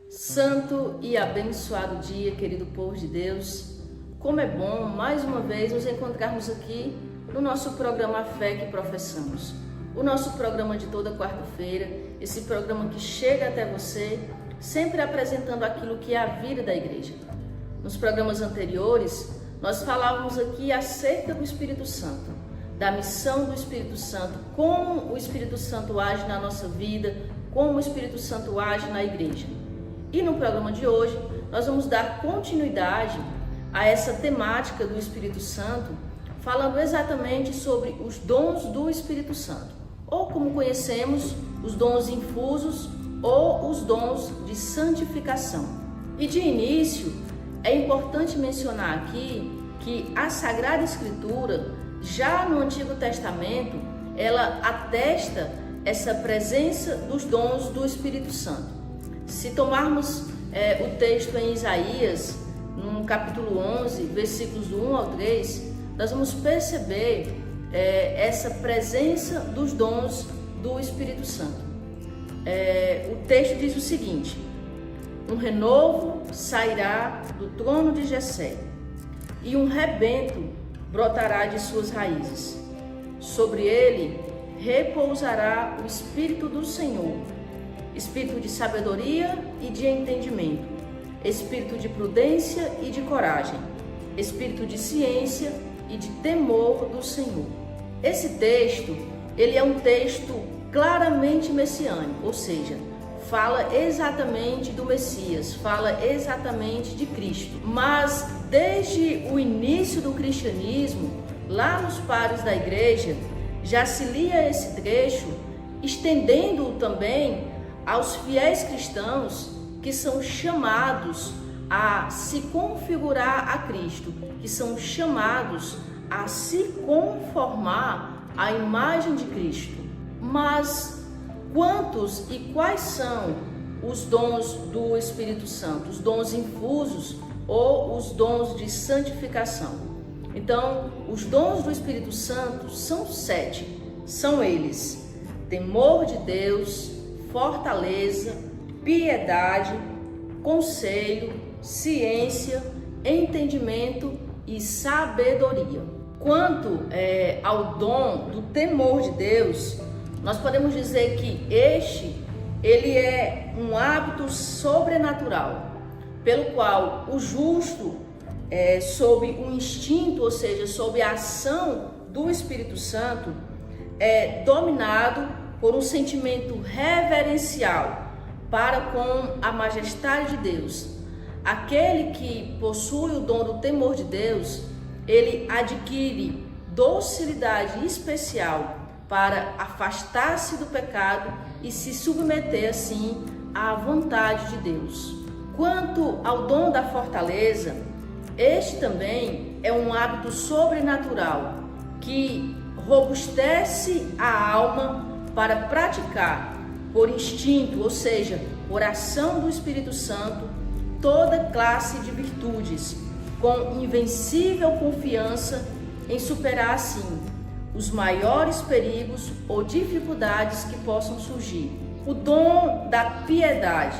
Santo e abençoado dia, querido povo de Deus. Como é bom, mais uma vez, nos encontrarmos aqui no nosso programa A Fé que Professamos. O nosso programa de toda quarta-feira, esse programa que chega até você, sempre apresentando aquilo que é a vida da igreja. Nos programas anteriores, nós falávamos aqui acerca do Espírito Santo, da missão do Espírito Santo, como o Espírito Santo age na nossa vida, como o Espírito Santo age na igreja. E no programa de hoje, nós vamos dar continuidade a essa temática do Espírito Santo, falando exatamente sobre os dons do Espírito Santo, ou como conhecemos, os dons infusos ou os dons de santificação. E de início, é importante mencionar aqui que a Sagrada Escritura, já no Antigo Testamento, ela atesta essa presença dos dons do Espírito Santo. Se tomarmos o texto em Isaías, no capítulo 11, versículos do 1 ao 3, nós vamos perceber essa presença dos dons do Espírito Santo. O texto diz o seguinte: um renovo sairá do trono de Jessé, e um rebento brotará de suas raízes. Sobre ele repousará o Espírito do Senhor, espírito de sabedoria e de entendimento, espírito de prudência e de coragem, espírito de ciência e de temor do Senhor. Esse texto, ele é um texto claramente messiânico, ou seja, fala exatamente do Messias, fala exatamente de Cristo. Mas desde o início do cristianismo, lá nos pares da igreja, já se lia esse trecho, estendendo-o também aos fiéis cristãos que são chamados a se configurar a Cristo, que são chamados a se conformar à imagem de Cristo. Mas quantos e quais são os dons do Espírito Santo, os dons infusos ou os dons de santificação? Então, os dons do Espírito Santo são 7. São eles: temor de Deus, fortaleza, piedade, conselho, ciência, entendimento e sabedoria. Quanto ao dom do temor de Deus, nós podemos dizer que ele é um hábito sobrenatural, pelo qual o justo, sob um instinto, ou seja, sob a ação do Espírito Santo, é dominado por um sentimento reverencial para com a majestade de Deus. Aquele que possui o dom do temor de Deus, ele adquire docilidade especial para afastar-se do pecado e se submeter assim à vontade de Deus. Quanto ao dom da fortaleza, este também é um hábito sobrenatural que robustece a alma para praticar por instinto, ou seja, por ação do Espírito Santo, toda classe de virtudes, com invencível confiança em superar assim os maiores perigos ou dificuldades que possam surgir. O dom da piedade,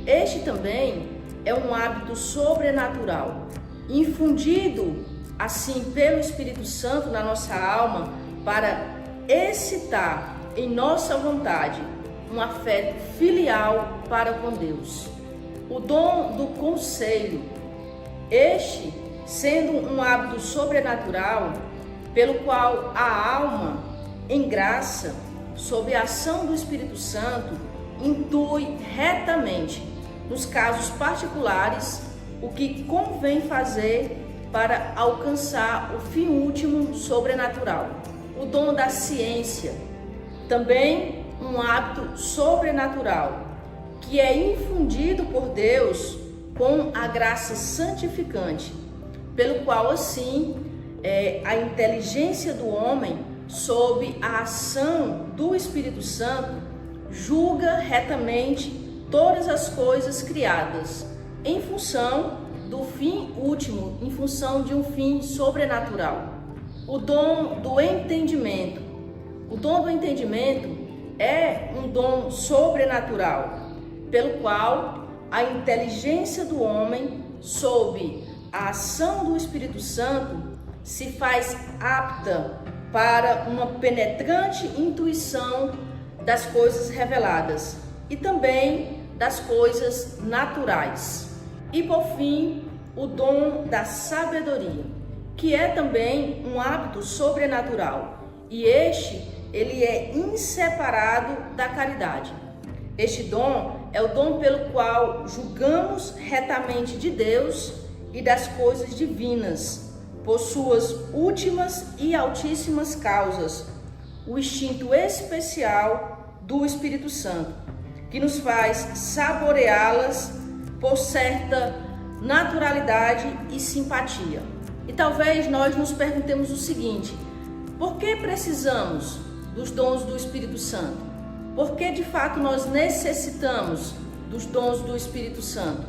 este também é um hábito sobrenatural, infundido assim pelo Espírito Santo na nossa alma para excitar em nossa vontade um afeto filial para com Deus. O dom do conselho, este sendo um hábito sobrenatural pelo qual a alma, em graça, sob a ação do Espírito Santo, intui retamente, nos casos particulares, o que convém fazer para alcançar o fim último sobrenatural. O dom da ciência, também um hábito sobrenatural, que é infundido por Deus com a graça santificante, pelo qual assim a inteligência do homem, sob a ação do Espírito Santo, julga retamente todas as coisas criadas, em função do fim último, em função de um fim sobrenatural. O dom do entendimento. O dom do entendimento é um dom sobrenatural, pelo qual a inteligência do homem, sob a ação do Espírito Santo, se faz apta para uma penetrante intuição das coisas reveladas e também das coisas naturais. E por fim, o dom da sabedoria, que é também um hábito sobrenatural, e ele é inseparado da caridade. Este dom é o dom pelo qual julgamos retamente de Deus e das coisas divinas, por suas últimas e altíssimas causas, o instinto especial do Espírito Santo, que nos faz saboreá-las por certa naturalidade e simpatia. E talvez nós nos perguntemos o seguinte: por que precisamos dos dons do Espírito Santo? Por que de fato nós necessitamos dos dons do Espírito Santo?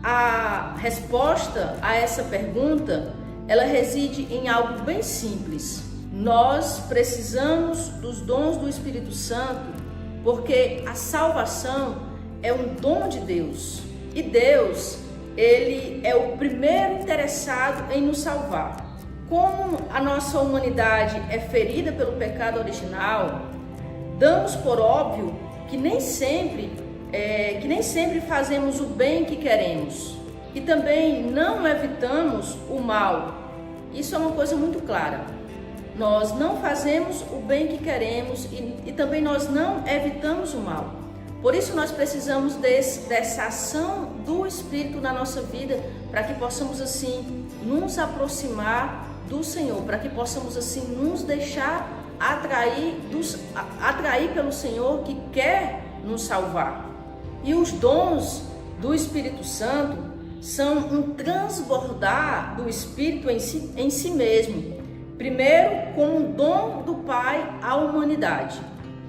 A resposta a essa pergunta, ela reside em algo bem simples. Nós precisamos dos dons do Espírito Santo porque a salvação é um dom de Deus. E Deus, ele é o primeiro interessado em nos salvar. Como a nossa humanidade é ferida pelo pecado original, damos por óbvio que nem sempre fazemos o bem que queremos e também não evitamos o mal. Isso é uma coisa muito clara. Nós não fazemos o bem que queremos e também nós não evitamos o mal. Por isso nós precisamos dessa ação do Espírito na nossa vida, para que possamos assim nos aproximar do Senhor, para que possamos assim nos deixar atrair pelo Senhor, que quer nos salvar. E os dons do Espírito Santo são um transbordar do Espírito em si mesmo. Primeiro, como um dom do Pai à humanidade,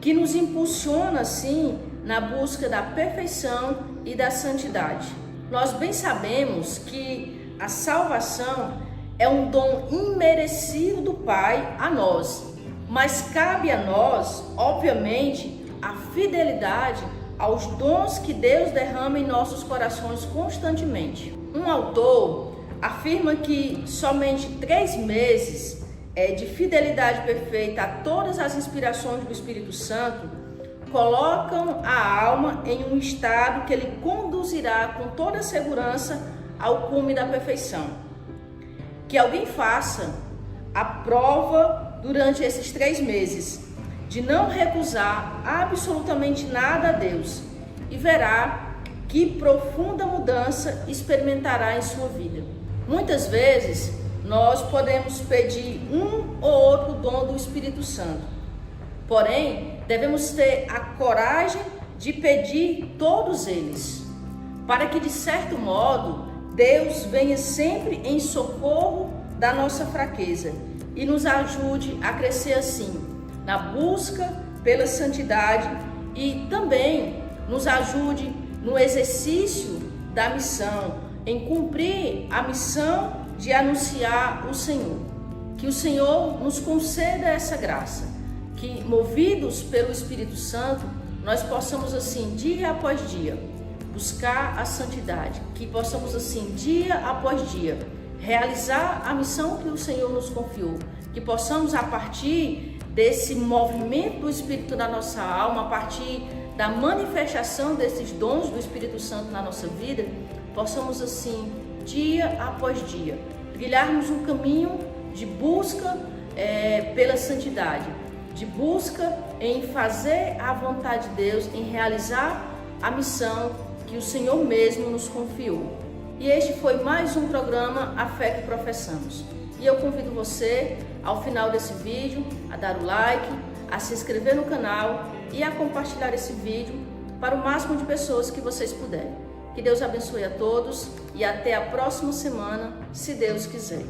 que nos impulsiona assim na busca da perfeição e da santidade. Nós bem sabemos que a salvação é um dom imerecido do Pai a nós, mas cabe a nós, obviamente, a fidelidade aos dons que Deus derrama em nossos corações constantemente. Um autor afirma que somente 3 meses de fidelidade perfeita a todas as inspirações do Espírito Santo colocam a alma em um estado que ele conduzirá com toda segurança ao cume da perfeição. Que alguém faça a prova durante esses 3 meses de não recusar absolutamente nada a Deus e verá que profunda mudança experimentará em sua vida. Muitas vezes nós podemos pedir um ou outro dom do Espírito Santo, porém devemos ter a coragem de pedir todos eles, para que de certo modo Deus venha sempre em socorro da nossa fraqueza e nos ajude a crescer assim na busca pela santidade e também nos ajude no exercício da missão, em cumprir a missão de anunciar o Senhor. Que o Senhor nos conceda essa graça, que movidos pelo Espírito Santo, nós possamos assim, dia após dia, buscar a santidade, que possamos assim, dia após dia, realizar a missão que o Senhor nos confiou, que possamos a partir desse movimento do Espírito na nossa alma, a partir da manifestação desses dons do Espírito Santo na nossa vida, possamos assim, dia após dia, trilharmos um caminho de busca pela santidade, de busca em fazer a vontade de Deus, em realizar a missão que o Senhor mesmo nos confiou. E este foi mais um programa A Fé que Professamos. E eu convido você, ao final desse vídeo, a dar o like, a se inscrever no canal e a compartilhar esse vídeo para o máximo de pessoas que vocês puderem. Que Deus abençoe a todos e até a próxima semana, se Deus quiser.